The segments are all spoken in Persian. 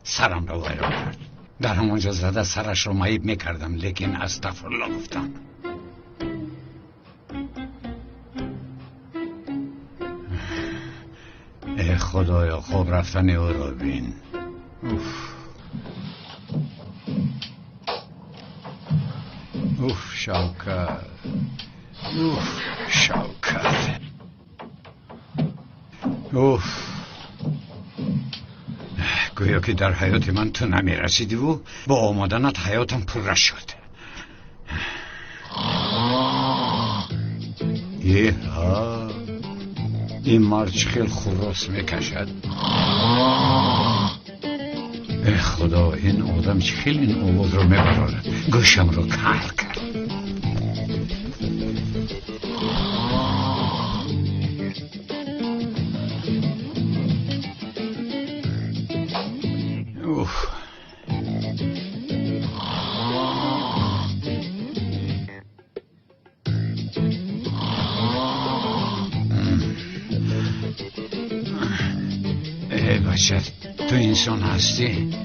سرم را ویران کرد. در همونجا زده سرش رو معیب میکردم، لیکن استغفرالله گفتم. ای خدایا، خوب رفتن او را بین. اوف شوکت، اوف شوکت، اوف. گویا که در حیات من تو نمی رسیدی و با آمدنت حیاتم پر شد. این مرد خیلی خروس میکشد. ای خدا، این آدم خیلی این آواز رو میبرد، گوشم رو کار کرد. ای بچه، تو انسان هستی،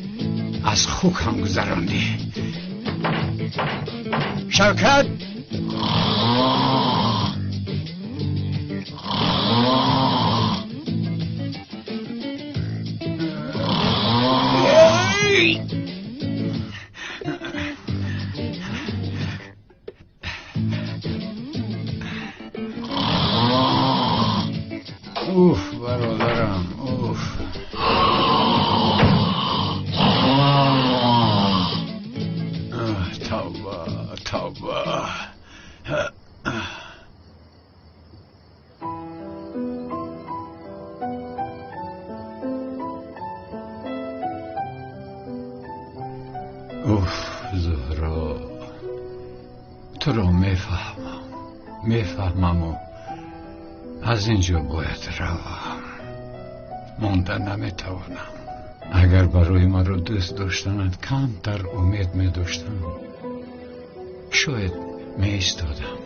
از خوک هم گذراندی. شوکت، اوف برادرم، اوف. توبه توبه. اوف زهرا، تو رو میفهمم و از اینجا باید روم. مانده نمیتوانم. اگر برای من رو دوست داشتنت کمتر امید می داشتم، شاید می ایستادم.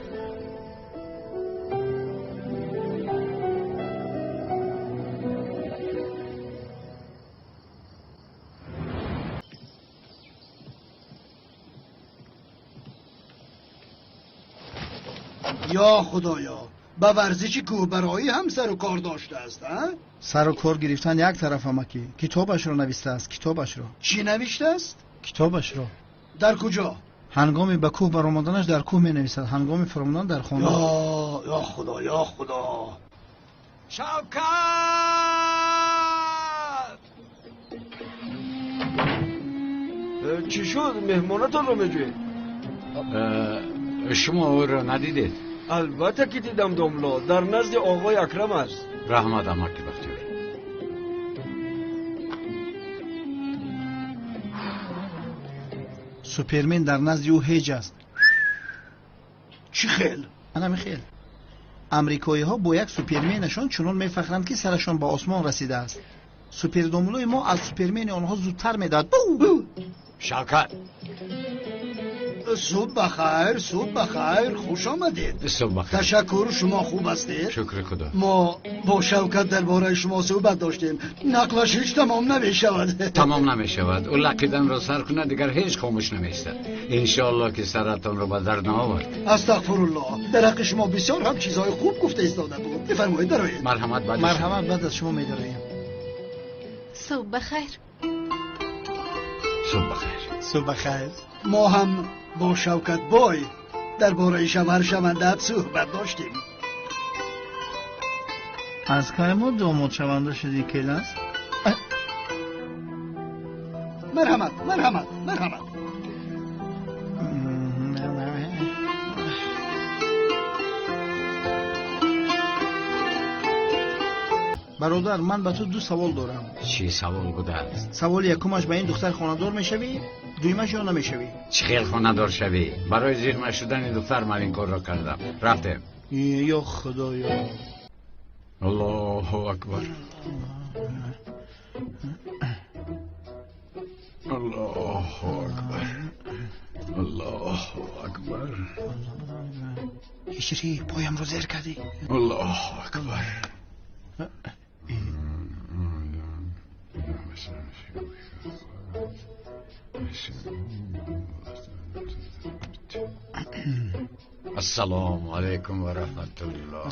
یا خدایا، با ورزش کوهبرایی هم سر و کار داشته است ها؟ سر و کار گرفتن یک طرف که کتابش رو نوشته است. کتابش رو چی نوشته است؟ کتابش رو. در کجا؟ هنگامی به کوه برآمدنش در کوه می نویسد، هنگامی فراموندن در خانه. یا خدا، یا خدا. شوکت! چی شد؟ مهمانتان رو میجوید؟ شما او را ندیدید؟ البته که دیدم داملا، در نزد آقای اکرم است. رحمت امک بختیاری. سوپرمن در نزد او هیچ است. چی خیل؟ انا میخیل. امریکایی ها با یک سوپرمنشان چنان میفخرند که سرشان به آسمان رسیده است. سوپر داملوی ما از سوپرمن آنها زودتر میداد. شوکت، صبح بخیر، صبح بخیر، خوش آمدید. صبح بخیر. تشکر، شما خوب هستید؟ شکر خدا. ما با شوکت درباره شما صحبت داشتیم. نقلش هیچ تمام نمیشود. تمام نمیشود. او لقیدن را سر کنه دیگر هیچ خاموش نمیستد. انشاءالله که سرتان رو به در نآورد. استغفرالله، در حق شما بسیار هم چیزهای خوب گفته ایستاده بود. بفرمایید درایید. مرحمت بعد از شما می‌داریم. صبح بخیر. صبح بخیر. صبح بخیر. ما هم با شوکت بای درباره شوهر شونده صحبت داشتیم. از که ما داماد شونده شدی کلاس؟ مرحمت. برادر، من به تو دو سوال دارم. چی سوال بوده است؟ سوال یکمش به این دختر خانه‌دار میشوی؟ دویمش یا نمیشوی؟ چه خیل خانه‌دار شوی؟ برای زیر شدن این دختر من این کار را کردم. رفتم. یا خدایا. الله اکبر. الله اکبر. الله اکبر. هیچی پایم رو زیر کردی. الله اکبر. السلام علیکم و رحمت الله.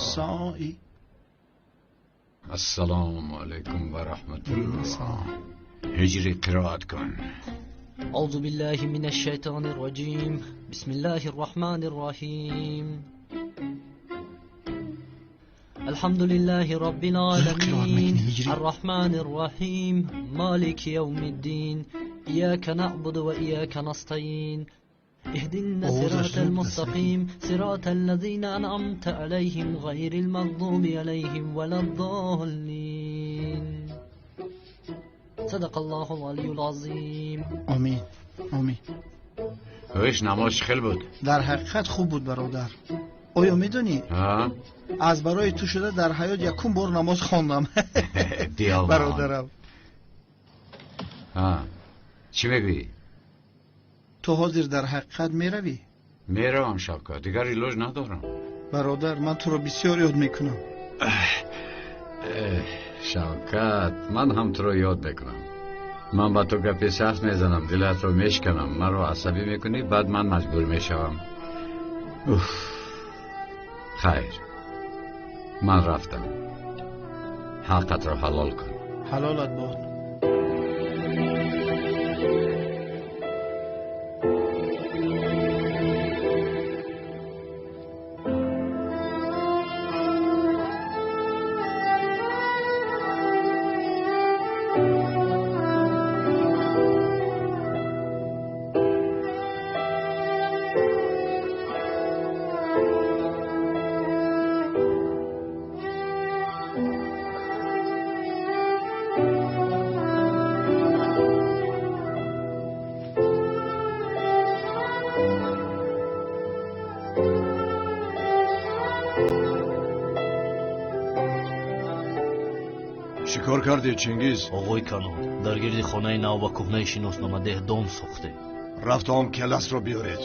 السلام علیکم و رحمت الله. هجری قرائت کن. أعوذ بالله من الشيطان الرجيم بسم الله الرحمن الرحيم الحمد لله رب العالمين الرحمن الرحيم مالك يوم الدين إياك نعبد وإياك نستعين اهدنا الصراط المستقيم صراط الذين أنعمت عليهم غير المغضوب عليهم ولا الضالين صدق الله العلی العظیم. آمین آمین. ویش نماز خیلی بود؟ در حقیقت خوب بود برادر. آیا میدونی از برای تو شده در حیات یکم بار نماز خواندم. برادرم. چی میگویی؟ تو حاضر در حقیقت میروی؟ میروم شوکت، دیگر ایلوژ ندارم. برادر من تو رو بسیار یاد میکنم. شوکت من هم تو رو یاد میکنم. من با تو گپی سخت میزنم، دلت رو میشکنم، من رو عصبی میکنی، بعد من مجبور میشوم. خیر من رفتم. حقت رو حلال کن. حلالت باد. چیکار کردی چنگیز؟ آقای کنال در گرد خانه نو و کهنه شناسنامه دام ساخته. رفتم کلاس رو بیارید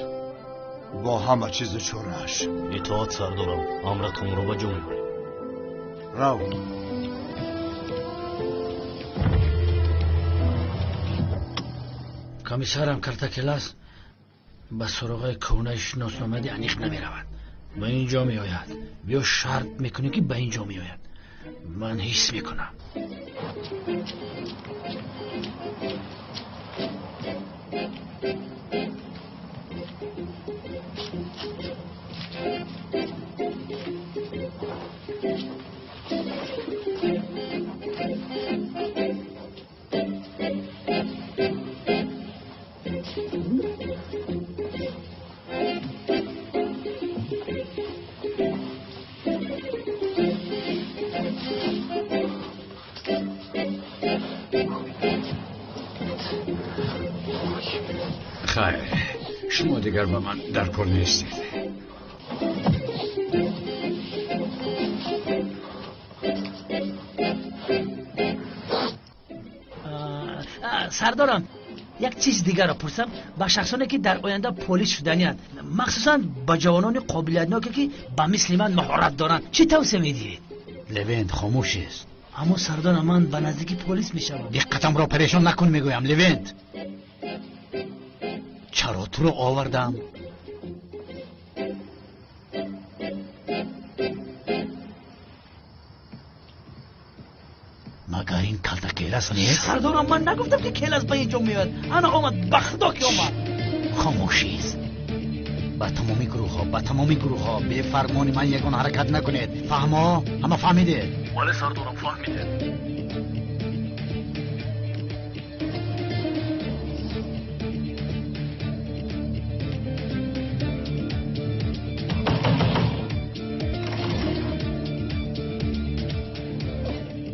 با همه چیز چورش. اطاعت سردارم، امرتون رو به جا میبریم. رو. کمیسرم کرده کلاس به سراغ کهنه شناسنامه انیق نمیرود. به اینجا میآید. بیا شرط میکنی که به اینجا میآید. من حس میکنم. خیر شما دیگر با من در کار نیستید. سردارم یک چیز دیگر را پرسم. با شخصانی که در آینده پلیس شدنی‌اند، مخصوصا با جوانان قابلیت‌ناکی که با مثل من مهارت دارند، چی توصیه می‌دهید؟ لوینت خاموش است. اما سردار من به نزدیک پلیس میشم. دقتم را پریشان نکن میگویم. لوینت چرا تو رو آوردم؟ مگر این کلتا کلاس نیست؟ سردارم من نگفتم که کلاس به اینجا میاد. انا آمد بخدا که آمد. خاموشی است. با تمامی گروه ها به فرمان من یگان حرکت نکنید. فهما؟ همه فهمیده؟ ولی سردارم فهمیده.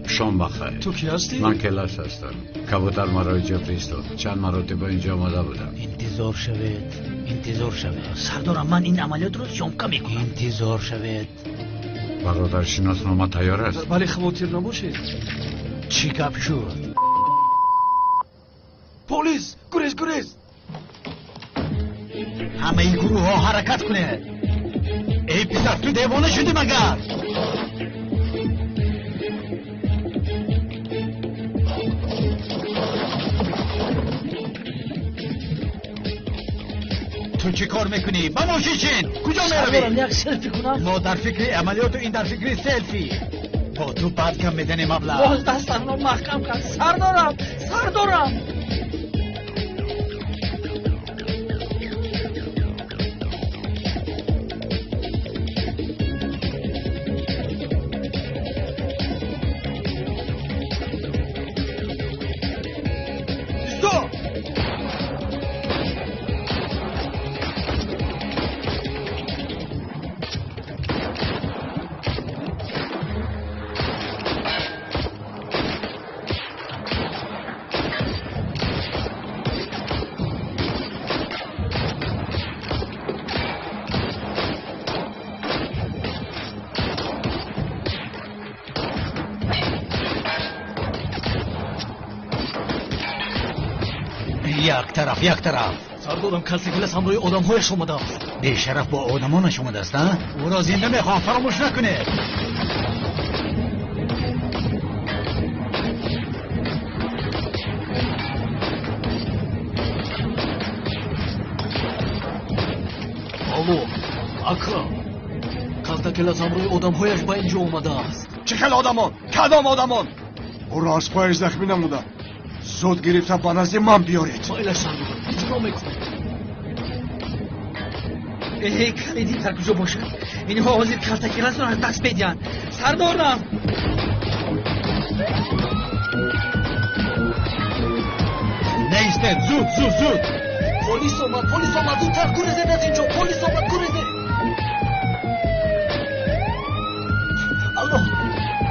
شام بخیر. تو کی هستی؟ من کلاس هستم. کبوتر مرا اینجا فرستاد. چند مرتبه اینجا آمده بودم. انتظار شوید. سردارم من این عملیات رو شامکا میکنم. انتظار شوید. برادر شناسنامه تیار است؟ ولی خواطر نباشید. چی گپ شد؟ پلیس گریز. همه این گروه ها حرکت کنه. ای پسر تو دیوانه شدی مگر؟ تو چی کار میکنی؟ با ما شیشین کجا سردارم میروی؟ یک سلفی کنم. ما در فکر عملیات و این در فکر سلفی. با تو بعد کم میدنی مبلغ. باز دستم رو محکم کرد. سردارم. یک طرف. سردارم کلت کلاس همراه آدم‌هایش آمده است. بیشرف با آدمانش اومده است ها؟ او را زنده میخوام فراموش نکنه. الو اکرم، کلت کلاس همراه آدم‌هایش به اینجا آمده است. چه خیلی آدمان؟ کدام آدمان؟ او را از پایش زخمی نموده. زود گرفته به نزد من بیارید. مایل سردارم اجرا میکنم. کلیدی در کجا باشد؟ اینها حاضر کلت کلاس رو از دست بدین. سردارم. نیستید زود. پلیس آمد زودتر گریزید از اینجا. پلیس آمد گریزید.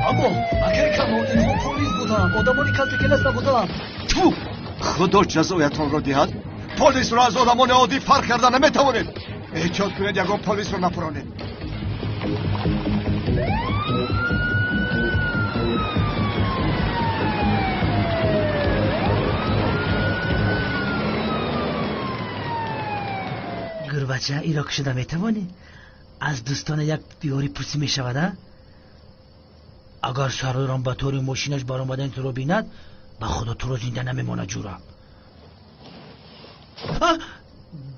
اما اگر کما اینها پلیس بودن، آدمانی کلت کلاس نبودن. تو خدا جزایتان را دهد. پلیس را از آدمان عادی فرق کردن نمیتوانید. احتیاط کنید یگان پلیس را نپرانید. گربچه ایرا کشیده میتوانی؟ از دوستان یک بیاری پرسی میشود؟ اگر سردارم به طور ماشینش برآمدن تو رو بیند، به خدا تو رو زنده نمیمانه جورا.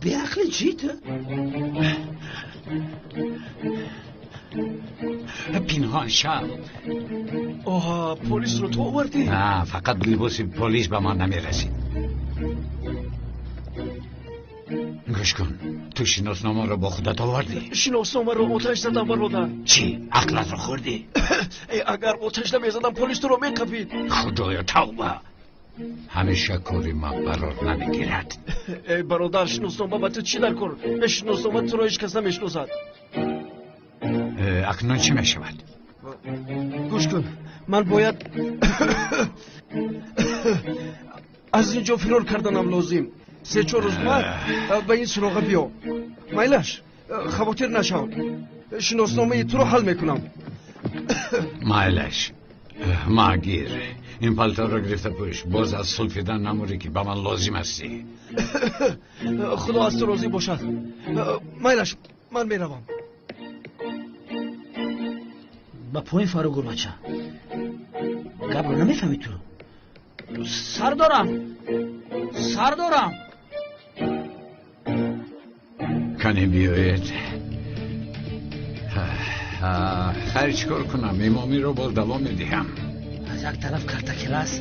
به عقل چیت؟ پنهان شو. آها پلیس رو تو آوردی؟ نه، فقط لباس پلیس به من نمیرسید. گوش کن، تو شناسنامه رو با خودت آوردی؟ شناسنامه رو آتش زدم برادر. چی؟ عقلت رو خوردی؟ اگر آتش نمیزدم پلیس تو رو میکپید. خدایا توبه. همیشه کاری من قرار نمیگیرد. ای برادر، شناسنامه با تو چی در کار؟ شناسنامه تو رو هیچ کس نمیشناسد. اکنون چی میشود؟ گوش کن، من باید از اینجا فرار کردنم لازم. 3-4 روز بعد به این سراغ بیا. میلش خواطر نشو. شناسنامه تو رو حل میکنم. میلش ماگیر، این پالتو رو گرفته پوش. باز از سلفیدن نموری که به من لازم هستی. خدا از تو راضی باشد. میلش من میروم. با پایین فرو گربچه گپ رو نمیفهمی تو. سردارم کنی بیایید. خیلی چکار کنم؟ امامی رو باز دوام میدیم. از یک طرف کلت کلاس،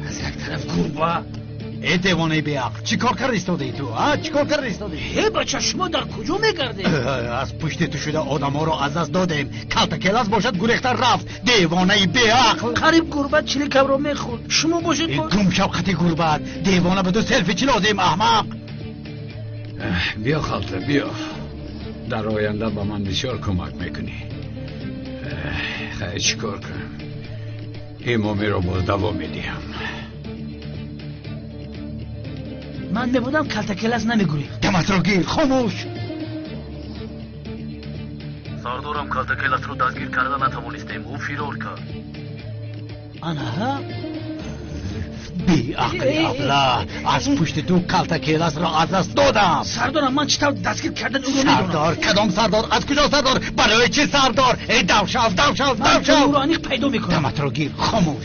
از یک طرف گربه. ای دیوانه بیعقل، چی کار کرد ایستادی تو؟ چی کار کرد ایستادی؟ هی بچه شما در کجا میگردی؟ از پشت تو شده آدم ها رو از دست دادیم. کلت کلاس باشد گریخته رفت. دیوانه بیعقل. قریب گربت چلیکم رو میخورد. شما باشید این گم شبختی گربت. دیوانه به دو سلفی چی لازم احمق؟ بیا خالته بیا. در آینده با من بسیار کمک میکنی. خیلی چیکار کنم؟ امامی رو باز دوام میدیم. من میبودم کلت کلاس نمیگوری. دمت رو گیر، خاموش. سردارم کلت کلاس رو دستگیر کرده نتوانستیم. او فرار کرد. آنها بیعقلی ابله، از پشت تو کلت کلاس را از دست دادم. سردارم من چطور دستگیر کردن او رو میدونم. سردار؟ کدام سردار؟ از کجا سردار؟ برای چه سردار؟ ای دوشاف من او رو انیق پیدا میکنم. دمت رو گیر، خاموش.